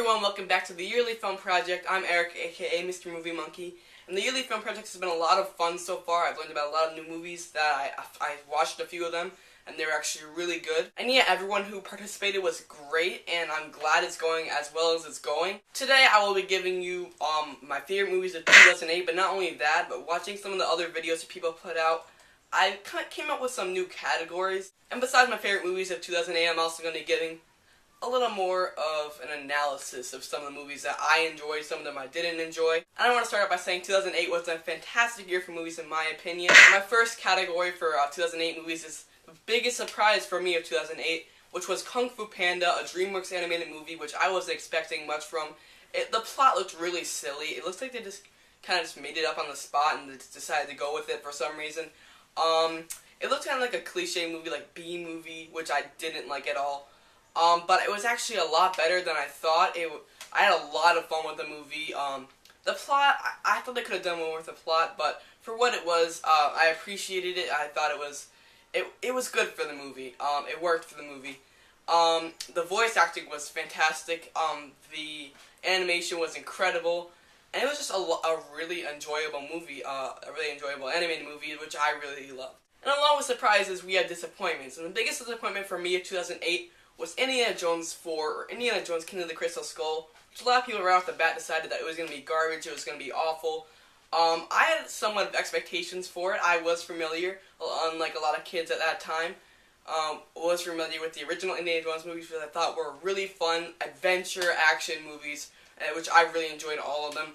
everyone, welcome back to the Yearly Film Project. I'm Eric, aka Mr. Movie Monkey, and the Yearly Film Project has been a lot of fun so far. I've learned about a lot of new movies that I watched a few of them, and they're actually really good. And yeah, everyone who participated was great, and I'm glad it's going as well as it's going. Today I will be giving you my favorite movies of 2008, but not only that, but watching some of the other videos that people put out, I came up with some new categories. And besides my favorite movies of 2008, I'm also going to be giving a little more of an analysis of some of the movies that I enjoyed, some of them I didn't enjoy. And I want to start out by saying 2008 was a fantastic year for movies in my opinion. My first category for 2008 movies is the biggest surprise for me of 2008, which was Kung Fu Panda, a DreamWorks animated movie, which I wasn't expecting much from. The plot looked really silly. It looks like they just kind of just made it up on the spot and decided to go with it for some reason. It looked kind of like a cliche movie, like B movie, which I didn't like at all. But it was actually a lot better than I thought. I had a lot of fun with the movie. The plot, I thought they could have done more with the plot, but for what it was, I appreciated it. I thought it was good for the movie. It worked for the movie. The voice acting was fantastic. The animation was incredible. And it was just a really enjoyable movie, a really enjoyable animated movie, which I really loved. And along with surprises, we had disappointments. And the biggest disappointment for me of 2008 was Indiana Jones 4, or Indiana Jones Kingdom of the Crystal Skull, which a lot of people right off the bat decided that it was going to be garbage, it was going to be awful. I had somewhat of expectations for it. I was familiar, unlike a lot of kids at that time, was familiar with the original Indiana Jones movies, which I thought were really fun, adventure, action movies, which I really enjoyed all of them.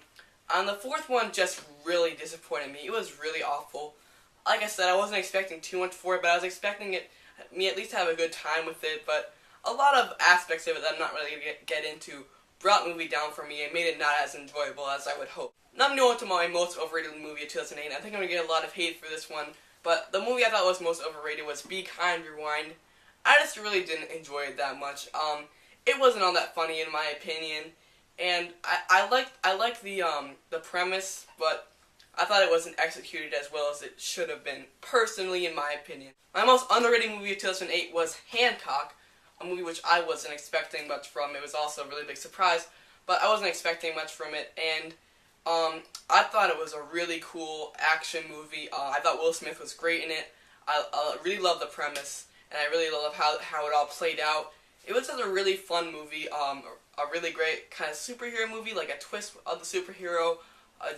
The fourth one just really disappointed me. It was really awful. Like I said, I wasn't expecting too much for it, but I was expecting me at least to have a good time with it, but a lot of aspects of it that I'm not really going to get into brought the movie down for me and made it not as enjoyable as I would hope. Now I'm going to my most overrated movie of 2008. I think I'm going to get a lot of hate for this one, but the movie I thought was most overrated was Be Kind, Rewind. I just really didn't enjoy it that much. It wasn't all that funny in my opinion, and I liked the premise, but I thought it wasn't executed as well as it should have been, personally, in my opinion. My most underrated movie of 2008 was Hancock, a movie which I wasn't expecting much from. It was also a really big surprise, but I wasn't expecting much from it, and I thought it was a really cool action movie. I thought Will Smith was great in it. I really loved the premise, and I really loved how it all played out. It was just a really fun movie, a really great kind of superhero movie, like a twist of the superhero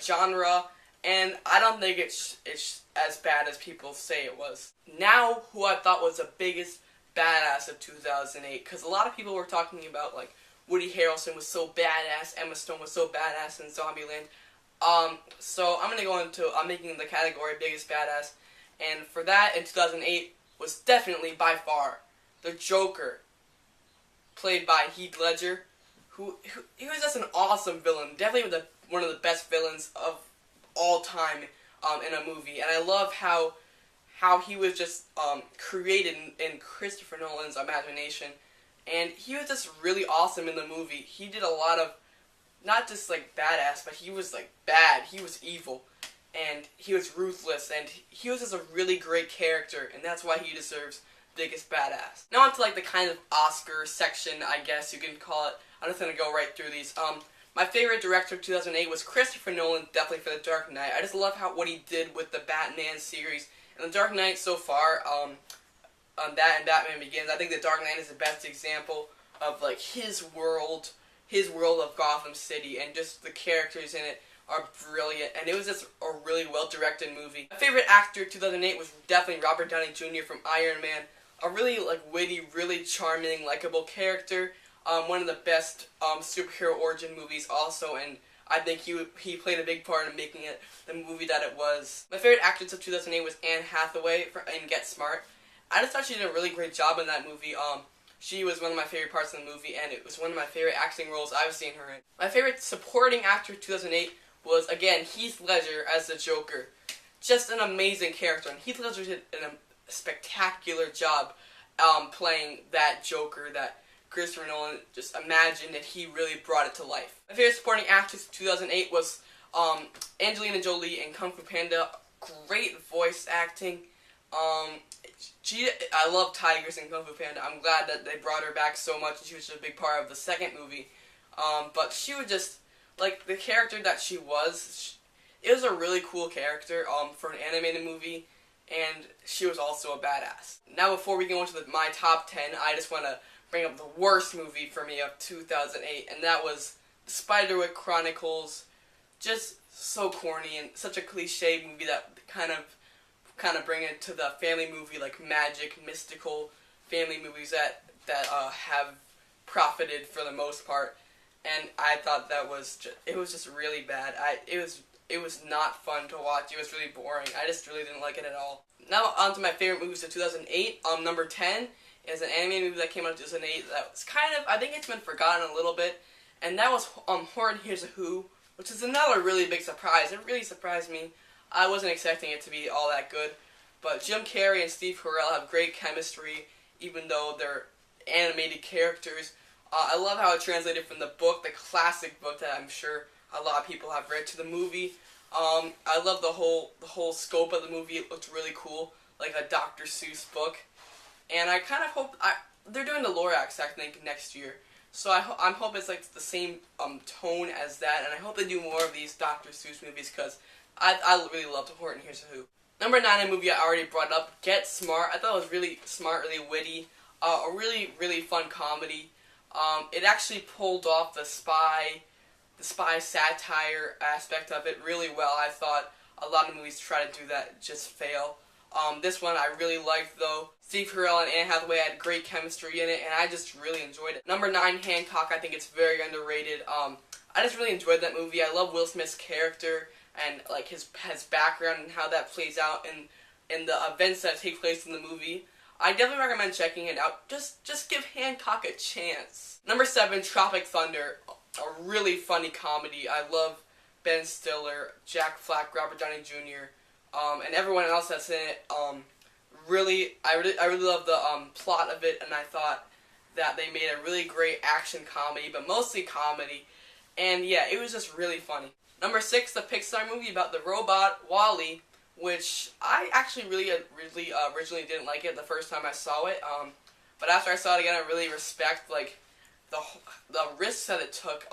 genre. And I don't think it's as bad as people say it was. Now, who I thought was the biggest badass of 2008, because a lot of people were talking about, like, Woody Harrelson was so badass, Emma Stone was so badass in Zombieland. So I'm making the category biggest badass, and for that, in 2008, was definitely, by far, the Joker, played by Heath Ledger, who he was just an awesome villain, definitely one of the best villains of all time in a movie, and I love how he was just created in Christopher Nolan's imagination, and he was just really awesome in the movie. He did a lot of, not just like badass, but he was like bad, he was evil, and he was ruthless, and he was just a really great character, and that's why he deserves biggest badass. Now on to like the kind of Oscar section, I guess you can call it. I'm just gonna go right through these. My favorite director of 2008 was Christopher Nolan, definitely for The Dark Knight. I just love what he did with the Batman series. And The Dark Knight so far, that and Batman Begins, I think The Dark Knight is the best example of like his world of Gotham City, and just the characters in it are brilliant, and it was just a really well-directed movie. My favorite actor of 2008 was definitely Robert Downey Jr. from Iron Man. A really like witty, really charming, likable character. One of the best superhero origin movies also, and I think he played a big part in making it the movie that it was. My favorite actress of 2008 was Anne Hathaway in Get Smart. I just thought she did a really great job in that movie. She was one of my favorite parts of the movie, and it was one of my favorite acting roles I've seen her in. My favorite supporting actor of 2008 was, again, Heath Ledger as the Joker. Just an amazing character, and Heath Ledger did a spectacular job playing that Joker that Christopher Nolan just imagined, and he really brought it to life. My favorite supporting actress of 2008 was Angelina Jolie in Kung Fu Panda. Great voice acting. I love tigers in Kung Fu Panda. I'm glad that they brought her back so much, and she was a big part of the second movie. But she was just, like, the character that she was, it was a really cool character for an animated movie, and she was also a badass. Now before we go into my top 10, I just want to bring up the worst movie for me of 2008, and that was Spiderwick Chronicles. Just so corny and such a cliche movie that kind of bring it to the family movie, like magic, mystical family movies that have profited for the most part. And I thought it was just really bad. It was not fun to watch. It was really boring. I just really didn't like it at all. Now on to my favorite movies of 2008. Number 10 is an animated movie that came out in 2008 that was I think it's been forgotten a little bit, and that was Horton Hears a Who, which is another really big surprise. It really surprised me. I wasn't expecting it to be all that good, but Jim Carrey and Steve Carell have great chemistry, even though they're animated characters. I love how it translated from the book, the classic book that I'm sure a lot of people have read, to the movie. I love the whole scope of the movie. It looked really cool, like a Dr. Seuss book. And I kind of hope they're doing the Lorax, I think, next year. So I'm hoping it's like the same tone as that, and I hope they do more of these Dr. Seuss movies because I really loved Horton Hears a Who. Number 9, a movie I already brought up, Get Smart. I thought it was really smart, really witty, a really, really fun comedy. It actually pulled off the spy satire aspect of it really well. I thought a lot of movies try to do that, just fail. This one I really liked though. Steve Carell and Anne Hathaway had great chemistry in it, and I just really enjoyed it. Number 9, Hancock. I think it's very underrated. I just really enjoyed that movie. I love Will Smith's character and like his background and how that plays out in the events that take place in the movie. I definitely recommend checking it out. Just give Hancock a chance. Number 7, Tropic Thunder. A really funny comedy. I love Ben Stiller, Jack Black, Robert Downey Jr., and everyone else that's in it. I really love the plot of it, and I thought that they made a really great action comedy, but mostly comedy. And yeah, it was just really funny. Number 6, the Pixar movie about the robot WALL-E, which I actually really originally didn't like it the first time I saw it. But after I saw it again, I really respect like the risks that it took,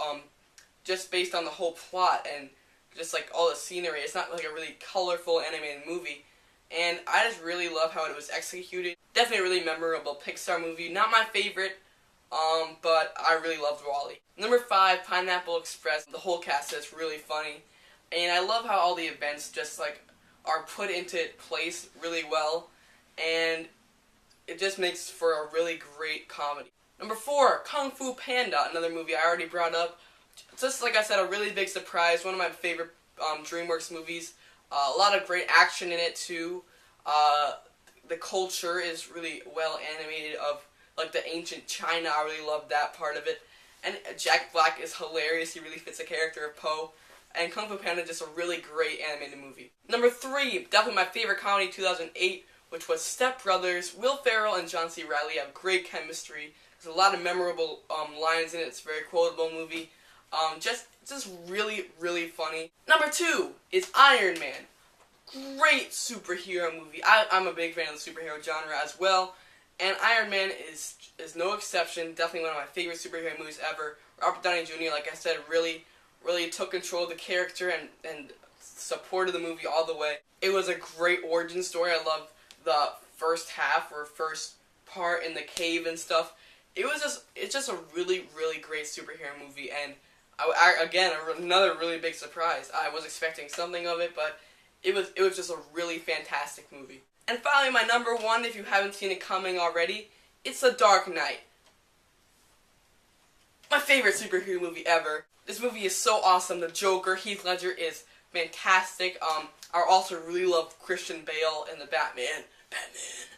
just based on the whole plot and just like all the scenery. It's not like a really colorful animated movie, and I just really love how it was executed. Definitely a really memorable Pixar movie. Not my favorite, but I really loved WALL-E. Number 5, Pineapple Express. The whole cast is really funny, and I love how all the events just like are put into place really well, and it just makes for a really great comedy. Number 4, Kung Fu Panda, another movie I already brought up. Just like I said, a really big surprise. One of my favorite DreamWorks movies. A lot of great action in it too. The culture is really well animated of like the ancient China. I really love that part of it. And Jack Black is hilarious. He really fits the character of Po. And Kung Fu Panda is just a really great animated movie. Number 3, definitely my favorite comedy 2008, which was Step Brothers. Will Ferrell and John C. Reilly have great chemistry. There's a lot of memorable lines in it. It's a very quotable movie. Just really, really funny. Number 2 is Iron Man. Great superhero movie. I'm a big fan of the superhero genre as well. And Iron Man is no exception. Definitely one of my favorite superhero movies ever. Robert Downey Jr., like I said, really took control of the character and supported the movie all the way. It was a great origin story. I loved the first half or first part in the cave and stuff. It's just a really, really great superhero movie, and again, another really big surprise. I was expecting something of it, but it was just a really fantastic movie. And finally, my number 1, if you haven't seen it coming already, it's The Dark Knight. My favorite superhero movie ever. This movie is so awesome. The Joker, Heath Ledger, is fantastic. I also really love Christian Bale in the Batman. I'm Batman.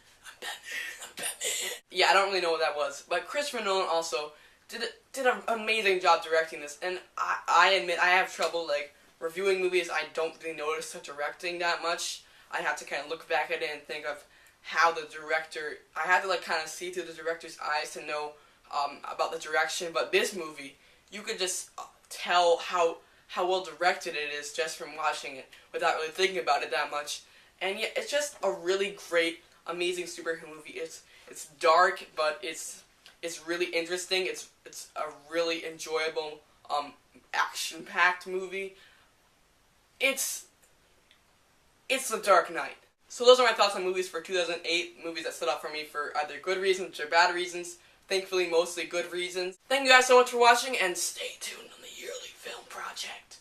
Yeah, I don't really know what that was, but Christopher Nolan also did an amazing job directing this. And I admit I have trouble like reviewing movies. I don't really notice the directing that much. I have to kind of look back at it and think of how the director. I have to like kind of see through the director's eyes to know about the direction. But this movie, you could just tell how well directed it is just from watching it without really thinking about it that much. And yeah, it's just a really great, amazing superhero movie. It's dark, but it's It's really interesting. It's a really enjoyable, action-packed movie. It's The Dark Knight. So those are my thoughts on movies for 2008, movies that stood out for me for either good reasons or bad reasons. Thankfully, mostly good reasons. Thank you guys so much for watching, and stay tuned on the Yearly Film Project.